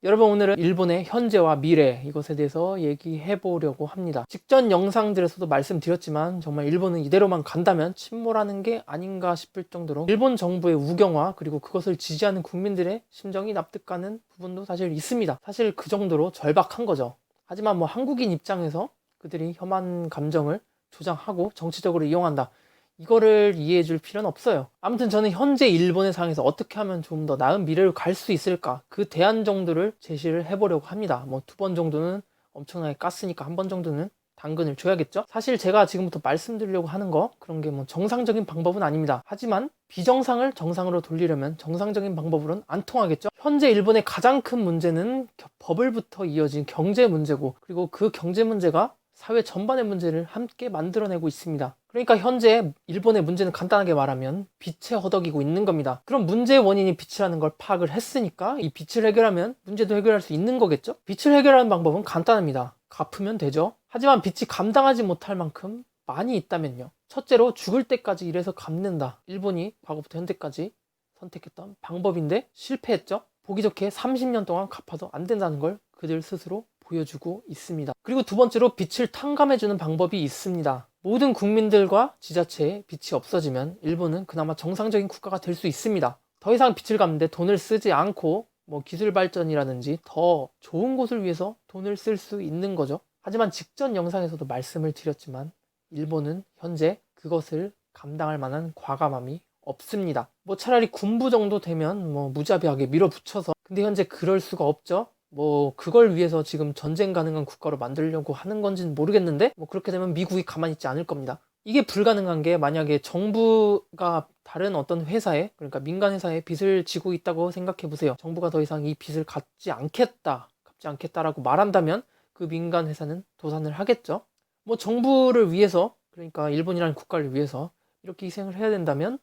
여러분, 오늘은 일본의 현재와 미래 이것에 대해서 얘기해 보려고 합니다. 직전 영상들에서도 말씀드렸지만 정말 일본은 이대로만 간다면 침몰하는 게 아닌가 싶을 정도로 일본 정부의 우경화 그리고 그것을 지지하는 국민들의 심정이 납득가는 부분도 사실 있습니다. 사실 그 정도로 절박한 거죠. 하지만 한국인 입장에서 그들이 혐한 감정을 조장하고 정치적으로 이용한다, 이거를 이해해 줄 필요는 없어요. 아무튼 저는 현재 일본의 상황에서 어떻게 하면 좀 더 나은 미래를 갈 수 있을까, 그 대안 정도를 제시를 해보려고 합니다. 2번 정도는 엄청나게 깠으니까 한 번 정도는 당근을 줘야겠죠. 사실 제가 지금부터 말씀드리려고 하는 거, 그런 게 정상적인 방법은 아닙니다. 하지만 비정상을 정상으로 돌리려면 정상적인 방법으로는 안 통하겠죠. 현재 일본의 가장 큰 문제는 버블부터 이어진 경제 문제고, 그리고 그 경제 문제가 사회 전반의 문제를 함께 만들어내고 있습니다. 그러니까 현재 일본의 문제는 간단하게 말하면 빚에 허덕이고 있는 겁니다. 그럼 문제의 원인이 빚이라는 걸 파악을 했으니까 이 빚을 해결하면 문제도 해결할 수 있는 거겠죠? 빚을 해결하는 방법은 간단합니다. 갚으면 되죠. 하지만 빚이 감당하지 못할 만큼 많이 있다면요, 첫째로 죽을 때까지 일해서 갚는다. 일본이 과거부터 현대까지 선택했던 방법인데 실패했죠. 보기 좋게 30년 동안 갚아도 안 된다는 걸 그들 스스로 보여주고 있습니다. 그리고 두 번째로 빚을 탕감해주는 방법이 있습니다. 모든 국민들과 지자체에 빚이 없어지면 일본은 그나마 정상적인 국가가 될 수 있습니다. 더 이상 빚을 갚는데 돈을 쓰지 않고 기술 발전이라든지 더 좋은 곳을 위해서 돈을 쓸 수 있는 거죠. 하지만 직전 영상에서도 말씀을 드렸지만 일본은 현재 그것을 감당할 만한 과감함이 없습니다. 차라리 군부 정도 되면 무자비하게 밀어붙여서, 근데 현재 그럴 수가 없죠. 그걸 위해서 지금 전쟁 가능한 국가로 만들려고 하는 건지는 모르겠는데 그렇게 되면 미국이 가만히 있지 않을 겁니다. 이게 불가능한 게, 만약에 정부가 다른 어떤 회사에, 그러니까 민간 회사에 빚을 지고 있다고 생각해 보세요. 정부가 더 이상 이 빚을 갚지 않겠다라고 말한다면 그 민간 회사는 도산을 하겠죠. 정부를 위해서, 그러니까 일본이라는 국가를 위해서 이렇게 희생을 해야 된다면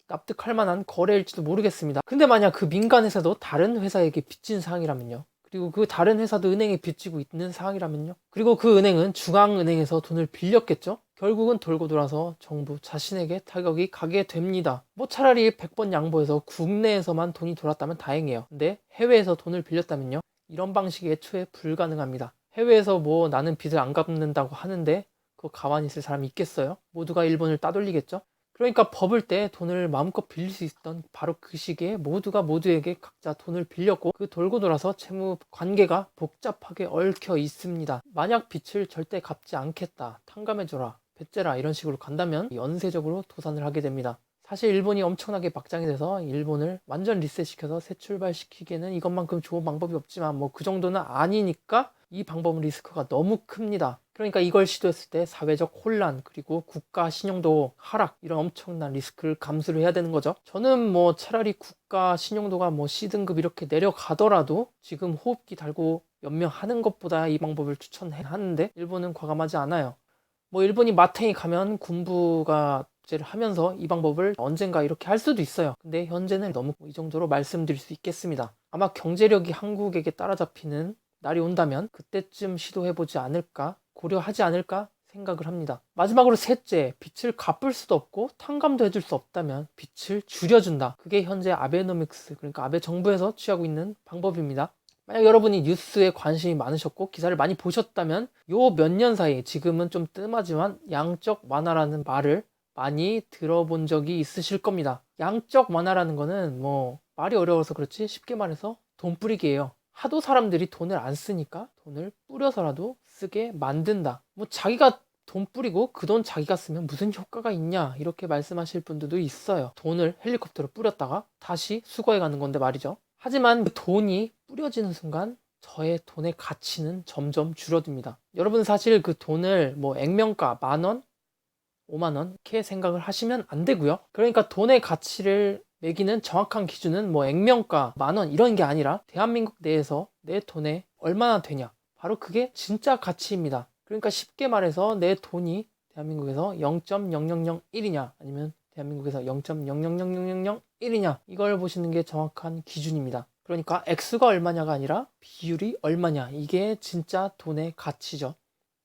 납득할 만한 거래일지도 모르겠습니다. 근데 만약 그 민간 회사도 다른 회사에게 빚진 상황이라면요, 그리고 그 다른 회사도 은행에 빚지고 있는 상황이라면요, 그리고 그 은행은 중앙은행에서 돈을 빌렸겠죠. 결국은 돌고 돌아서 정부 자신에게 타격이 가게 됩니다. 차라리 100번 양보해서 국내에서만 돈이 돌았다면 다행이에요. 근데 해외에서 돈을 빌렸다면요, 이런 방식이 애초에 불가능합니다. 해외에서 나는 빚을 안 갚는다고 하는데 그거 가만히 있을 사람이 있겠어요? 모두가 일본을 따돌리겠죠. 그러니까 버블 때 돈을 마음껏 빌릴 수 있었던 바로 그 시기에 모두가 모두에게 각자 돈을 빌렸고, 그 돌고 돌아서 채무 관계가 복잡하게 얽혀 있습니다. 만약 빚을 절대 갚지 않겠다, 탕감해줘라, 배째라, 이런 식으로 간다면 연쇄적으로 도산을 하게 됩니다. 사실 일본이 엄청나게 막장이 돼서 일본을 완전 리셋시켜서 새 출발시키기에는 이것만큼 좋은 방법이 없지만 그 정도는 아니니까 이 방법은 리스크가 너무 큽니다. 그러니까 이걸 시도했을 때 사회적 혼란, 그리고 국가 신용도 하락, 이런 엄청난 리스크를 감수를 해야 되는 거죠. 저는 차라리 국가 신용도가 C등급 이렇게 내려가더라도 지금 호흡기 달고 연명하는 것보다 이 방법을 추천하는데 일본은 과감하지 않아요. 일본이 마탱이 가면 군부가 제를 하면서 이 방법을 언젠가 이렇게 할 수도 있어요. 근데 현재는 너무 이 정도로 말씀드릴 수 있겠습니다. 아마 경제력이 한국에게 따라잡히는 날이 온다면 그때쯤 시도해보지 않을까, 고려하지 않을까 생각을 합니다. 마지막으로 셋째, 빚을 갚을 수도 없고 탕감도 해줄 수 없다면 빚을 줄여준다. 그게 현재 아베노믹스, 그러니까 아베 정부에서 취하고 있는 방법입니다. 만약 여러분이 뉴스에 관심이 많으셨고 기사를 많이 보셨다면 요 몇 년 사이에, 지금은 좀 뜸하지만 양적 완화라는 말을 많이 들어본 적이 있으실 겁니다. 양적 완화라는 거는 말이 어려워서 그렇지 쉽게 말해서 돈 뿌리기예요. 하도 사람들이 돈을 안 쓰니까 돈을 뿌려서라도 쓰게 만든다. 자기가 돈 뿌리고 그 돈 자기가 쓰면 무슨 효과가 있냐, 이렇게 말씀하실 분들도 있어요. 돈을 헬리콥터로 뿌렸다가 다시 수거해 가는 건데 말이죠. 하지만 그 돈이 뿌려지는 순간 저의 돈의 가치는 점점 줄어듭니다. 여러분, 사실 그 돈을 액면가 10,000원, 50,000원 이렇게 생각을 하시면 안 되고요. 그러니까 돈의 가치를 매기는 정확한 기준은 액면가 10,000원 이런 게 아니라 대한민국 내에서 내 돈에 얼마나 되냐, 바로 그게 진짜 가치입니다. 그러니까 쉽게 말해서 내 돈이 대한민국에서 0.0001이냐 아니면 대한민국에서 0.000001이냐, 이걸 보시는 게 정확한 기준입니다. 그러니까 액수가 얼마냐가 아니라 비율이 얼마냐, 이게 진짜 돈의 가치죠.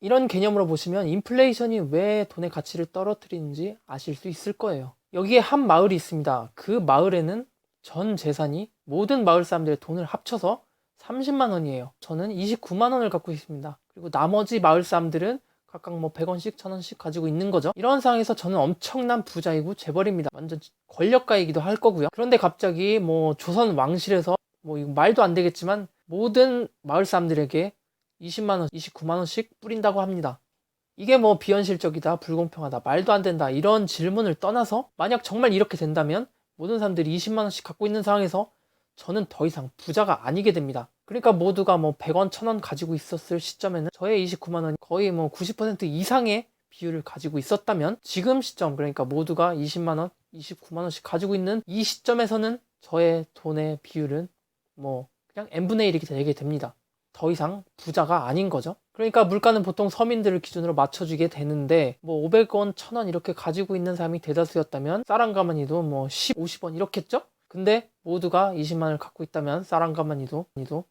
이런 개념으로 보시면 인플레이션이 왜 돈의 가치를 떨어뜨리는지 아실 수 있을 거예요. 여기에 한 마을이 있습니다. 그 마을에는 전 재산이 모든 마을 사람들의 돈을 합쳐서 30만 원이에요. 저는 29만 원을 갖고 있습니다. 그리고 나머지 마을 사람들은 각각 뭐 100원씩 1000원씩 가지고 있는 거죠. 이런 상황에서 저는 엄청난 부자이고 재벌입니다. 완전 권력가이기도 할 거고요. 그런데 갑자기 뭐 조선 왕실에서 뭐 이거 말도 안 되겠지만 모든 마을 사람들에게 20만 원, 29만 원씩 뿌린다고 합니다. 이게 뭐 비현실적이다, 불공평하다, 말도 안 된다 이런 질문을 떠나서 만약 정말 이렇게 된다면 모든 사람들이 20만 원씩 갖고 있는 상황에서 저는 더 이상 부자가 아니게 됩니다. 그러니까 모두가 뭐 100원, 1000원 가지고 있었을 시점에는 저의 29만 원이 거의 뭐 90% 이상의 비율을 가지고 있었다면 지금 시점, 그러니까 모두가 20만 원, 29만 원씩 가지고 있는 이 시점에서는 저의 돈의 비율은 뭐 그냥 n분의 1이 되게 됩니다. 더 이상 부자가 아닌 거죠. 그러니까 물가는 보통 서민들을 기준으로 맞춰주게 되는데 뭐 500원, 1000원 이렇게 가지고 있는 사람이 대다수였다면 쌀한가마니도 뭐 10, 50원 이렇겠죠? 근데 모두가 20만 원을 갖고 있다면 쌀한가마니도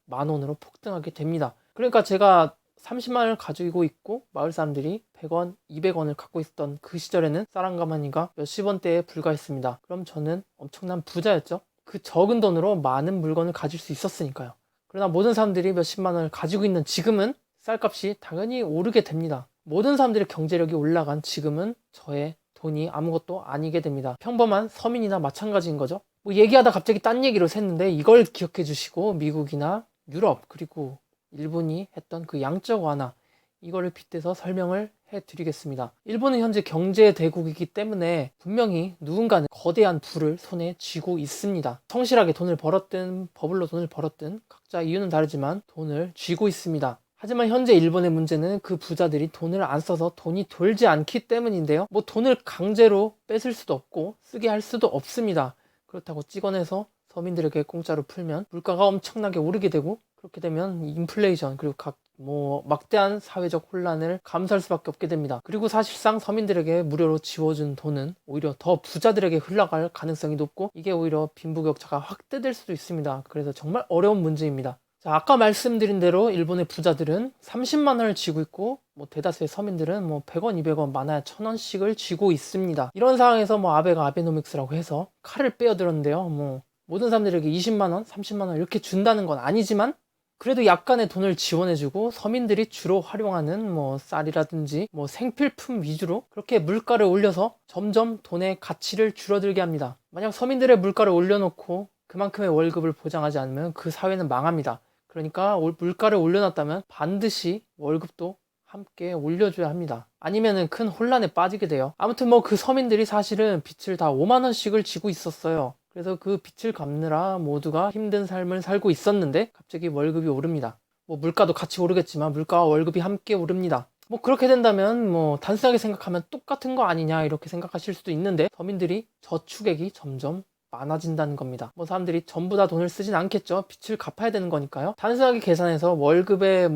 만 원으로 폭등하게 됩니다. 그러니까 제가 30만 원을 가지고 있고 마을 사람들이 100원, 200원을 갖고 있었던 그 시절에는 쌀한가마니가 몇십 원대에 불과했습니다. 그럼 저는 엄청난 부자였죠. 그 적은 돈으로 많은 물건을 가질 수 있었으니까요. 그러나 모든 사람들이 몇십만 원을 가지고 있는 지금은 쌀값이 당연히 오르게 됩니다. 모든 사람들의 경제력이 올라간 지금은 저의 돈이 아무것도 아니게 됩니다. 평범한 서민이나 마찬가지인 거죠. 뭐 얘기하다 갑자기 딴 얘기로 샜는데 이걸 기억해 주시고 미국이나 유럽 그리고 일본이 했던 그 양적 완화 이거를 빗대서 설명을 해드리겠습니다. 일본은 현재 경제 대국이기 때문에 분명히 누군가는 거대한 부를 손에 쥐고 있습니다. 성실하게 돈을 벌었든 버블로 돈을 벌었든 각자 이유는 다르지만 돈을 쥐고 있습니다. 하지만 현재 일본의 문제는 그 부자들이 돈을 안 써서 돈이 돌지 않기 때문인데요. 뭐 돈을 강제로 뺏을 수도 없고 쓰게 할 수도 없습니다. 그렇다고 찍어내서 서민들에게 공짜로 풀면 물가가 엄청나게 오르게 되고 그렇게 되면 인플레이션 그리고 막대한 사회적 혼란을 감수할 수밖에 없게 됩니다. 그리고 사실상 서민들에게 무료로 지워준 돈은 오히려 더 부자들에게 흘러갈 가능성이 높고 이게 오히려 빈부격차가 확대될 수도 있습니다. 그래서 정말 어려운 문제입니다. 자, 아까 말씀드린 대로 일본의 부자들은 30만 원을 쥐고 있고 대다수의 서민들은 100원, 200원, 많아야 1000원씩을 쥐고 있습니다. 이런 상황에서 아베가 아베노믹스라고 해서 칼을 빼어들었는데요. 모든 사람들에게 20만 원, 30만 원 이렇게 준다는 건 아니지만 그래도 약간의 돈을 지원해주고 서민들이 주로 활용하는 쌀이라든지 생필품 위주로 그렇게 물가를 올려서 점점 돈의 가치를 줄어들게 합니다. 만약 서민들의 물가를 올려놓고 그만큼의 월급을 보장하지 않으면 그 사회는 망합니다. 그러니까 물가를 올려놨다면 반드시 월급도 함께 올려줘야 합니다. 아니면은 큰 혼란에 빠지게 돼요. 아무튼 그 서민들이 사실은 빚을 다 5만 원씩을 지고 있었어요. 그래서 그 빚을 갚느라 모두가 힘든 삶을 살고 있었는데 갑자기 월급이 오릅니다. 물가도 같이 오르겠지만 물가와 월급이 함께 오릅니다. 그렇게 된다면 단순하게 생각하면 똑같은 거 아니냐 이렇게 생각하실 수도 있는데 서민들이 저축액이 점점 많아진다는 겁니다. 사람들이 전부 다 돈을 쓰진 않겠죠. 빚을 갚아야 되는 거니까요. 단순하게 계산해서 월급에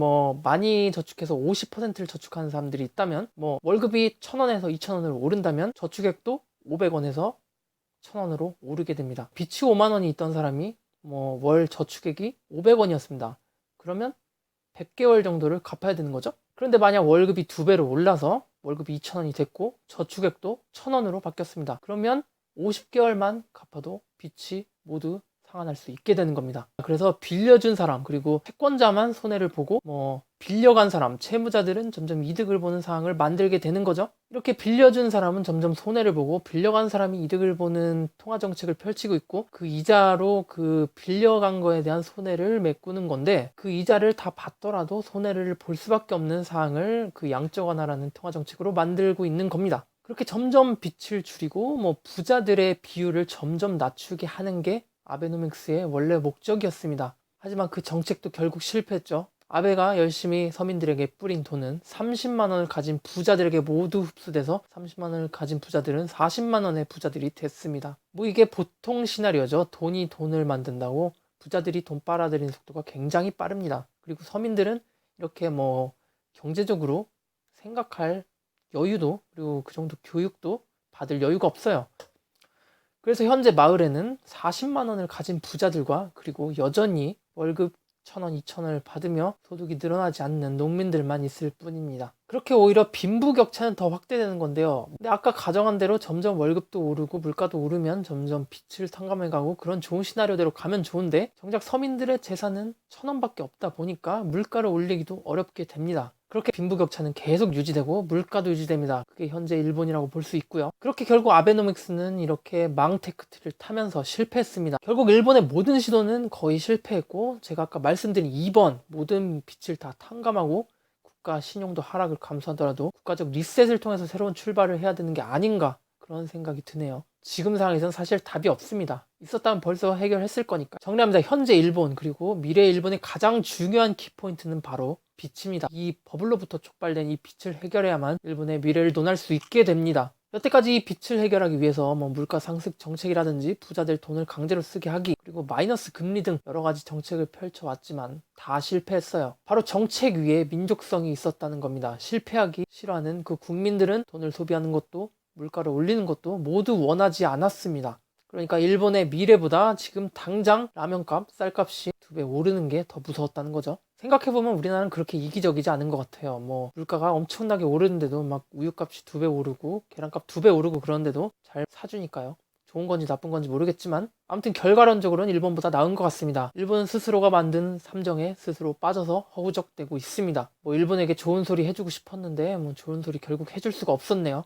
많이 저축해서 50%를 저축하는 사람들이 있다면 월급이 1000원에서 2000원으로 오른다면 저축액도 500원에서 1000원으로 오르게 됩니다. 빚이 5만 원이 있던 사람이 월 저축액이 500원이었습니다. 그러면 100개월 정도를 갚아야 되는 거죠. 그런데 만약 월급이 2배로 올라서 월급이 2000원이 됐고 저축액도 1000원으로 바뀌었습니다. 그러면 50개월만 갚아도 빚이 모두 상환할 수 있게 되는 겁니다. 그래서 빌려준 사람 그리고 채권자만 손해를 보고 빌려간 사람, 채무자들은 점점 이득을 보는 상황을 만들게 되는 거죠. 이렇게 빌려준 사람은 점점 손해를 보고 빌려간 사람이 이득을 보는 통화정책을 펼치고 있고 그 이자로 그 빌려간 거에 대한 손해를 메꾸는 건데 그 이자를 다 받더라도 손해를 볼 수밖에 없는 상황을 그 양적 완화라는 통화정책으로 만들고 있는 겁니다. 그렇게 점점 빚을 줄이고 부자들의 비율을 점점 낮추게 하는 게 아베노믹스의 원래 목적이었습니다. 하지만 그 정책도 결국 실패했죠. 아베가 열심히 서민들에게 뿌린 돈은 30만 원을 가진 부자들에게 모두 흡수돼서 30만 원을 가진 부자들은 40만 원의 부자들이 됐습니다. 이게 보통 시나리오죠. 돈이 돈을 만든다고 부자들이 돈 빨아들이는 속도가 굉장히 빠릅니다. 그리고 서민들은 이렇게 경제적으로 생각할 여유도 그리고 그 정도 교육도 받을 여유가 없어요. 그래서 현재 마을에는 40만 원을 가진 부자들과 그리고 여전히 월급 1,000원, 2,000원을 받으며 소득이 늘어나지 않는 농민들만 있을 뿐입니다. 그렇게 오히려 빈부격차는 더 확대되는 건데요. 근데 아까 가정한 대로 점점 월급도 오르고 물가도 오르면 점점 빚을 탕감해가고 그런 좋은 시나리오대로 가면 좋은데 정작 서민들의 재산은 1,000원밖에 없다 보니까 물가를 올리기도 어렵게 됩니다. 그렇게 빈부격차는 계속 유지되고 물가도 유지됩니다. 그게 현재 일본이라고 볼 수 있고요. 그렇게 결국 아베노믹스는 이렇게 망테크트를 타면서 실패했습니다. 결국 일본의 모든 시도는 거의 실패했고 제가 아까 말씀드린 2번 모든 빚을 다 탕감하고 국가 신용도 하락을 감수하더라도 국가적 리셋을 통해서 새로운 출발을 해야 되는 게 아닌가 그런 생각이 드네요. 지금 상황에서는 사실 답이 없습니다. 있었다면 벌써 해결했을 거니까. 정리합니다. 현재 일본 그리고 미래 일본의 가장 중요한 키포인트는 바로 빚입니다. 이 버블로부터 촉발된 이 빚을 해결해야만 일본의 미래를 논할 수 있게 됩니다. 여태까지 이 빚을 해결하기 위해서 물가 상승 정책이라든지 부자들 돈을 강제로 쓰게 하기 그리고 마이너스 금리 등 여러 가지 정책을 펼쳐왔지만 다 실패했어요. 바로 정책 위에 민족성이 있었다는 겁니다. 실패하기 싫어하는 그 국민들은 돈을 소비하는 것도 물가를 올리는 것도 모두 원하지 않았습니다. 그러니까 일본의 미래보다 지금 당장 라면값, 쌀값이 2배 오르는 게 더 무서웠다는 거죠. 생각해보면 우리나라는 그렇게 이기적이지 않은 것 같아요. 물가가 엄청나게 오르는데도 막 우유값이 2배 오르고 계란값 2배 오르고 그런데도 잘 사주니까요. 좋은 건지 나쁜 건지 모르겠지만 아무튼 결과론적으로는 일본보다 나은 것 같습니다. 일본 스스로가 만든 함정에 스스로 빠져서 허우적대고 있습니다. 일본에게 좋은 소리 해주고 싶었는데 좋은 소리 결국 해줄 수가 없었네요.